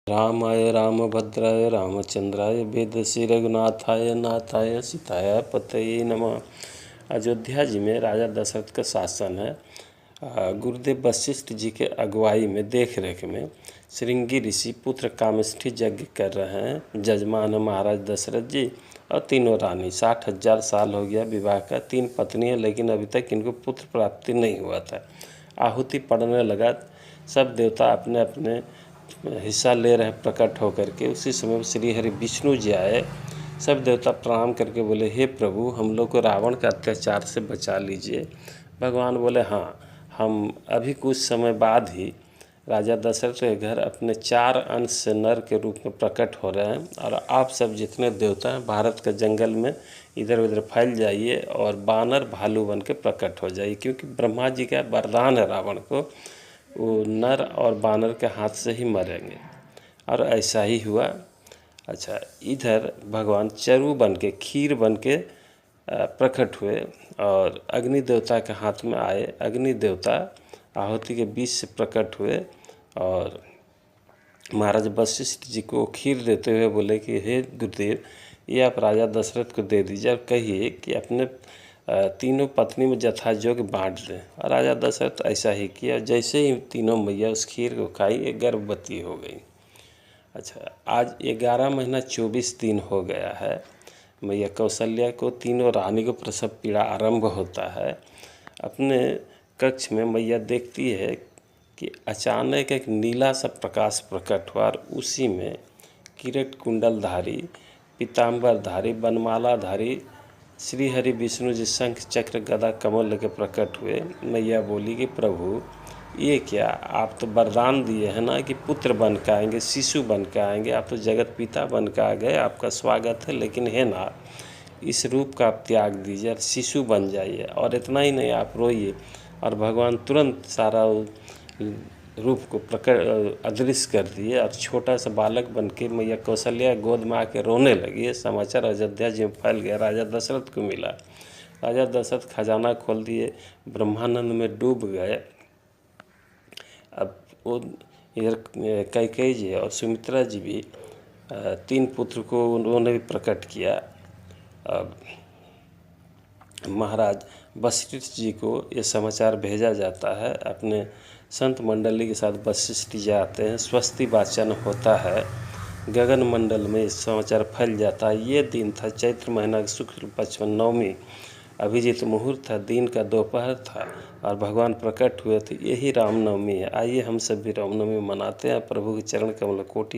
रामाय रामभद्राय रामचंद्राय वेदसी रघुनाथाय नाथाय सीताय पतये नमः। अयोध्या जी में राजा दशरथ का शासन है। गुरुदेव वशिष्ठ जी के अगुवाई में देख रेख में श्रृंगी ऋषि पुत्र कामेष्ठी यज्ञ कर रहे हैं। जजमान महाराज दशरथ जी और तीनों रानी। 60,000 साल हो गया विवाह का, 3 पत्नी है, लेकिन अभी तक इनको पुत्र प्राप्ति नहीं हुआ था। आहुति पड़ने लगा, सब देवता अपने अपने हिस्सा ले रहे प्रकट होकर के। उसी समय श्री हरि विष्णु जी आए। सब देवता प्रणाम करके बोले, हे प्रभु, हम लोग को रावण के अत्याचार से बचा लीजिए। भगवान बोले, हाँ, हम अभी कुछ समय बाद ही राजा दशरथ के घर अपने 4 अंश से नर के रूप में प्रकट हो रहे हैं, और आप सब जितने देवता हैं भारत के जंगल में इधर उधर फैल जाइए और बानर भालू बन के प्रकट हो जाइए, क्योंकि ब्रह्मा जी का वरदान है रावण को, वो नर और बानर के हाथ से ही मरेंगे। और ऐसा ही हुआ। अच्छा, इधर भगवान चरु बन के, खीर बन के प्रकट हुए और अग्नि देवता के हाथ में आए। अग्नि देवता आहुति के बीच से प्रकट हुए और महाराज वशिष्ठ जी को खीर देते हुए बोले कि हे गुरुदेव, ये आप राजा दशरथ को दे दीजिए और कहिए कि अपने तीनों पत्नी में यथायोग्य बांट दें। और राजा दशरथ ऐसा ही किया। जैसे ही तीनों मैया उस खीर को खाई, एक गर्भवती हो गई। अच्छा, आज 11 महीना 24 दिन हो गया है। मैया कौशल्या को, तीनों रानी को प्रसव पीड़ा आरंभ होता है। अपने कक्ष में मैया देखती है कि अचानक एक नीला सा प्रकाश प्रकट हुआ, और उसी में किरीट कुंडलधारी, पीताम्बरधारी, बनमालाधारी श्री हरि विष्णु जी शंख चक्र गदा कमल लेकर प्रकट हुए। मैया बोली कि प्रभु, ये क्या, आप तो वरदान दिए हैं ना कि पुत्र बन के आएंगे, शिशु बन के आएंगे। आप तो जगत पिता बन के आ गए, आपका स्वागत है, लेकिन है ना, इस रूप का आप त्याग दीजिए और शिशु बन जाइए। और इतना ही नहीं, आप रोइए। और भगवान तुरंत सारा रूप को प्रकट अदृश्य कर दिए और छोटा सा बालक बन के मैया कौशल्या गोद में आके रोने लगी। ये समाचार अयोध्या जी में फैल गया, राजा दशरथ को मिला। राजा दशरथ खजाना खोल दिए, ब्रह्मानंद में डूब गए। अब वो इधर कैकेयी जी और सुमित्रा जी भी 3 पुत्र को उन्होंने भी प्रकट किया। अब महाराज वशिष्ठ जी को ये समाचार भेजा जाता है। अपने संत मंडली के साथ वशिष्ठ जी आते हैं, स्वस्ति वाचन होता है, गगन मंडल में इस समाचार फैल जाता है। ये दिन था चैत्र महीना की शुक्ल पक्ष में नवमी, अभिजीत मुहूर्त था, दिन का दोपहर था और भगवान प्रकट हुए थे। यही रामनवमी है। आइए हम सब भी रामनवमी मनाते हैं। प्रभु के चरण कमल कोटि